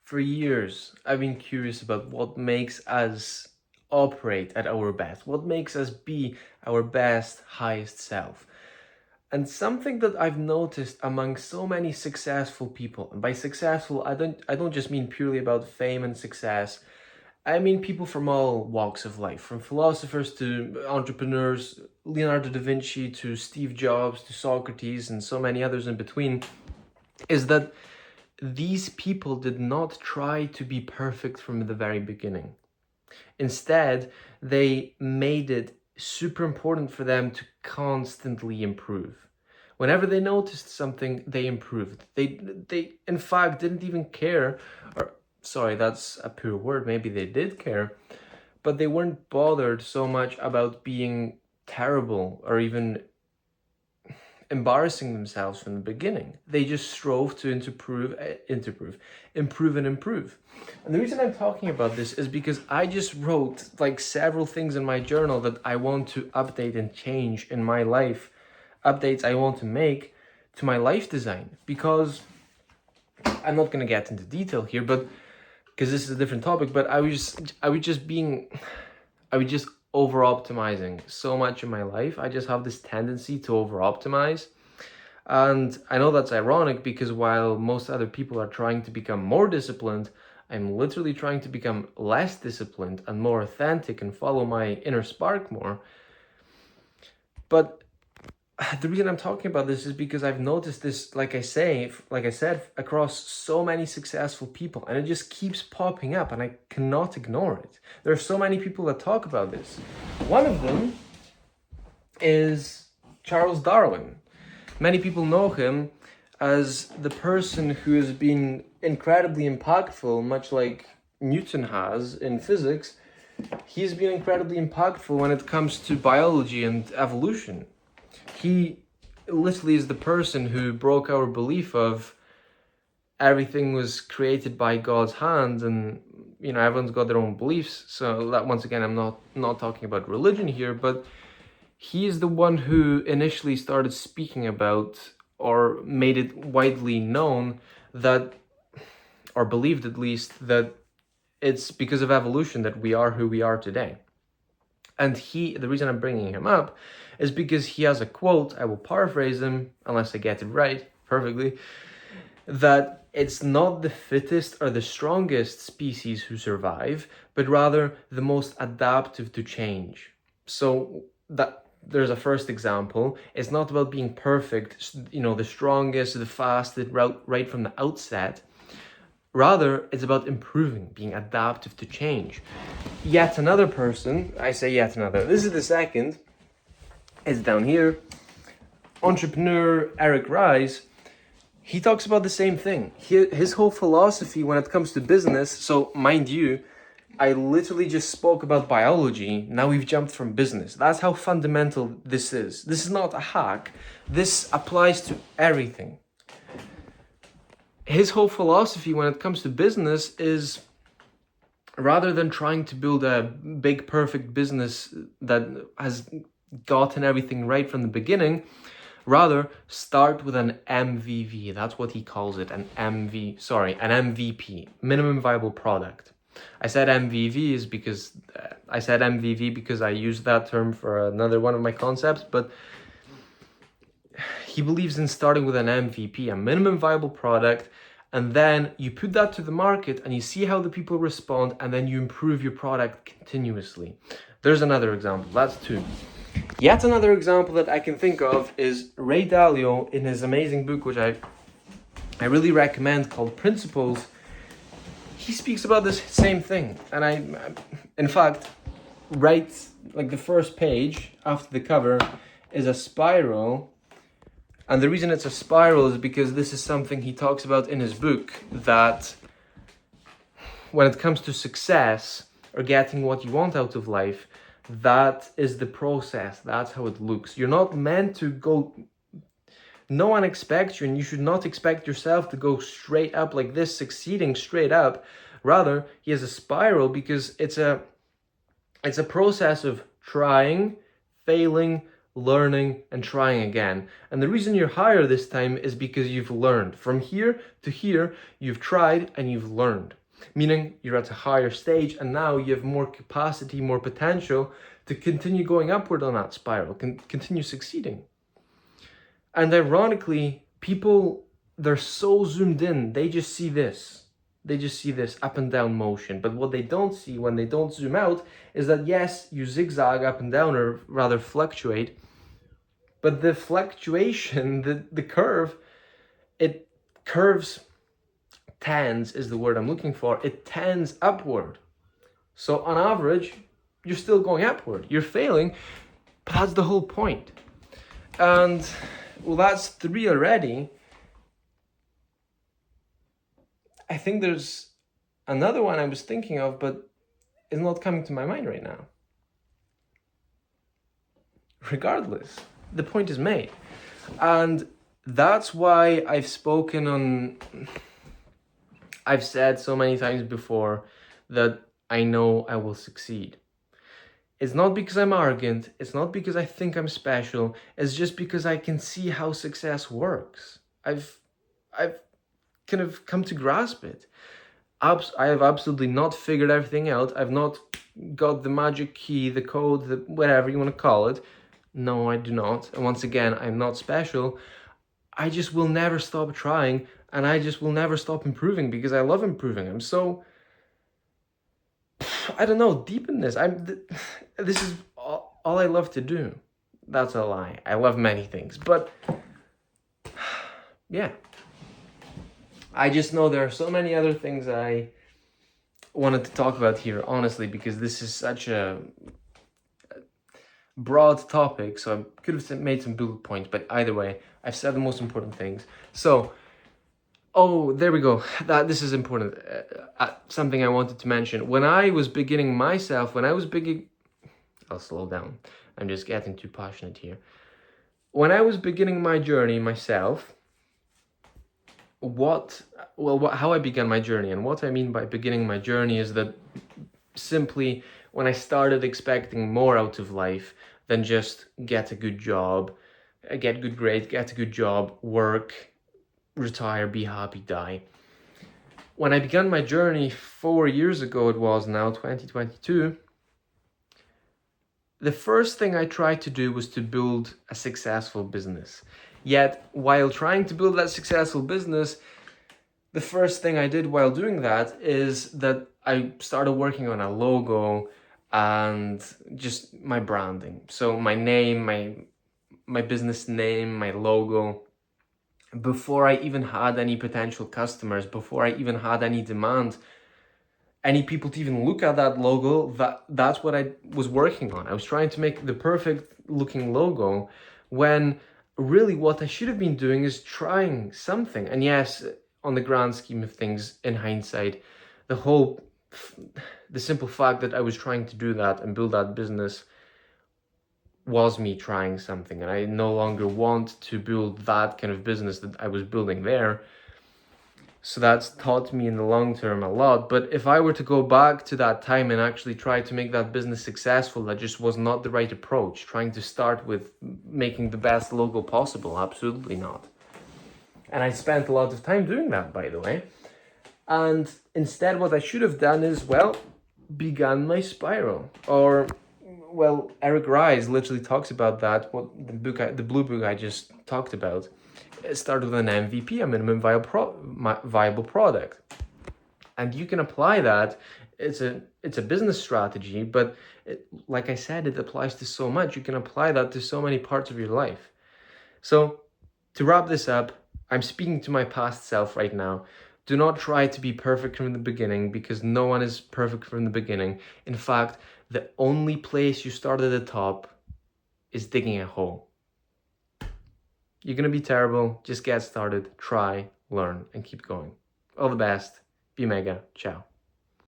For years, I've been curious about what makes us operate at our best, what makes us be our best, highest self. And something that I've noticed among so many successful people, and by successful, I don't just mean purely about fame and success. I mean people from all walks of life, from philosophers to entrepreneurs, Leonardo da Vinci to Steve Jobs to Socrates and so many others in between, is that these people did not try to be perfect from the very beginning. Instead, they made it super important for them to constantly improve. Whenever they noticed something, they improved. They in fact didn't even care, or sorry, that's a poor word, maybe they did care, but they weren't bothered so much about being terrible or even embarrassing themselves from the beginning. They just strove to improve and improve. And the reason I'm talking about this is because I just wrote like several things in my journal that I want to update and change in my life, updates I want to make to my life design. Because I'm not going to get into detail here, but because this is a different topic, but I was just over optimizing so much in my life. I just have this tendency to over optimize. And I know that's ironic because while most other people are trying to become more disciplined, I'm literally trying to become less disciplined and more authentic and follow my inner spark more. But the reason I'm talking about this is because I've noticed this, like I said, across so many successful people, and it just keeps popping up, and I cannot ignore it. There are so many people that talk about this. One of them is Charles Darwin. Many people know him as the person who has been incredibly impactful, much like Newton has in physics. He's been incredibly impactful when it comes to biology and evolution. He literally is the person who broke our belief of everything was created by God's hand, and everyone's got their own beliefs. So that, once again, I'm not talking about religion here, but he is the one who initially started speaking about, or made it widely known that, or believed at least, that it's because of evolution that we are who we are today. And the reason I'm bringing him up is because he has a quote, I will paraphrase him, unless I get it right perfectly, that it's not the fittest or the strongest species who survive, but rather the most adaptive to change. So that there's a first example. It's not about being perfect, the strongest, the fastest, right from the outset. Rather, it's about improving, being adaptive to change. Yet another person, I say yet another, this is the second, is down here, entrepreneur Eric Ries. He talks about the same thing. His whole philosophy when it comes to business, so mind you, I literally just spoke about biology, now we've jumped from business. That's how fundamental this is. This is not a hack. This applies to everything. His whole philosophy when it comes to business is, rather than trying to build a big perfect business that has gotten everything right from the beginning, rather start with an MVV. That's what he calls it, an MVP, minimum viable product. I said MVV because I used that term for another one of my concepts, but he believes in starting with an MVP, a minimum viable product, and then you put that to the market and you see how the people respond, and then you improve your product continuously. There's another example. That's two. Yet another example that I can think of is Ray Dalio in his amazing book, which I really recommend, called Principles. He speaks about this same thing. And I in fact, right, like the first page after the cover is a spiral. And the reason it's a spiral is because this is something he talks about in his book, that when it comes to success or getting what you want out of life, that is the process. That's how it looks. You're not meant to go, no one expects you, and you should not expect yourself to go straight up like this, succeeding straight up. Rather, he has a spiral because it's a process of trying, failing, learning, and trying again. And the reason you're higher this time is because you've learned. From here to here, you've tried and you've learned. Meaning you're at a higher stage and now you have more capacity, more potential to continue going upward on that spiral, continue succeeding. And ironically, people, they're so zoomed in, they just see this. They just see this up and down motion. But what they don't see when they don't zoom out is that yes, you zigzag up and down, or rather fluctuate, but the fluctuation, the curve, it curves, tends is the word I'm looking for, it tends upward. So on average, you're still going upward. You're failing, but that's the whole point. And well, that's 3 already. I think there's another one I was thinking of, but it's not coming to my mind right now. Regardless, the point is made. And that's why I've said so many times before that I know I will succeed. It's not because I'm arrogant, it's not because I think I'm special, it's just because I can see how success works. I've kind of come to grasp it. I have absolutely not figured everything out. I've not got the magic key, the code, the whatever you want to call it. No, I do not. And once again, I'm not special. I just will never stop trying, and I just will never stop improving because I love improving. I'm so, I don't know, deep in this. This is all I love to do. That's a lie. I love many things, but yeah. I just know there are so many other things I wanted to talk about here, honestly, because this is such a broad topic, so I could have made some bullet points, but either way, I've said the most important things. So, oh, there we go. This is important. Something I wanted to mention. When I was beginning myself, I'll slow down. I'm just getting too passionate here. When I was beginning my journey myself, how I began my journey, and what I mean by beginning my journey is that simply when I started expecting more out of life than just get a good job, get good grades, get a good job, work, retire, be happy, die. When I began my journey 4 years ago, it was now 2022, the first thing I tried to do was to build a successful business. Yet, while trying to build that successful business, the first thing I did while doing that is that I started working on a logo and just my branding. So my name, my business name, my logo. Before I even had any potential customers, before I even had any demand, any people to even look at that logo, that's what I was working on. I was trying to make the perfect looking logo when really what I should have been doing is trying something. And yes, on the grand scheme of things, in hindsight, the simple fact that I was trying to do that and build that business was me trying something. And I no longer want to build that kind of business that I was building there. So that's taught me in the long term a lot. But if I were to go back to that time and actually try to make that business successful, that just was not the right approach. Trying to start with making the best logo possible, absolutely not. And I spent a lot of time doing that, by the way. And instead, what I should have done is, began my spiral. Or, Eric Ries literally talks about that, the blue book I just talked about. It started with an MVP, a minimum viable product. And you can apply that. It's a business strategy, but like I said, it applies to so much. You can apply that to so many parts of your life. So to wrap this up, I'm speaking to my past self right now. Do not try to be perfect from the beginning, because no one is perfect from the beginning. In fact, the only place you start at the top is digging a hole. You're going to be terrible. Just get started, try, learn, and keep going. All the best. Be mega. Ciao.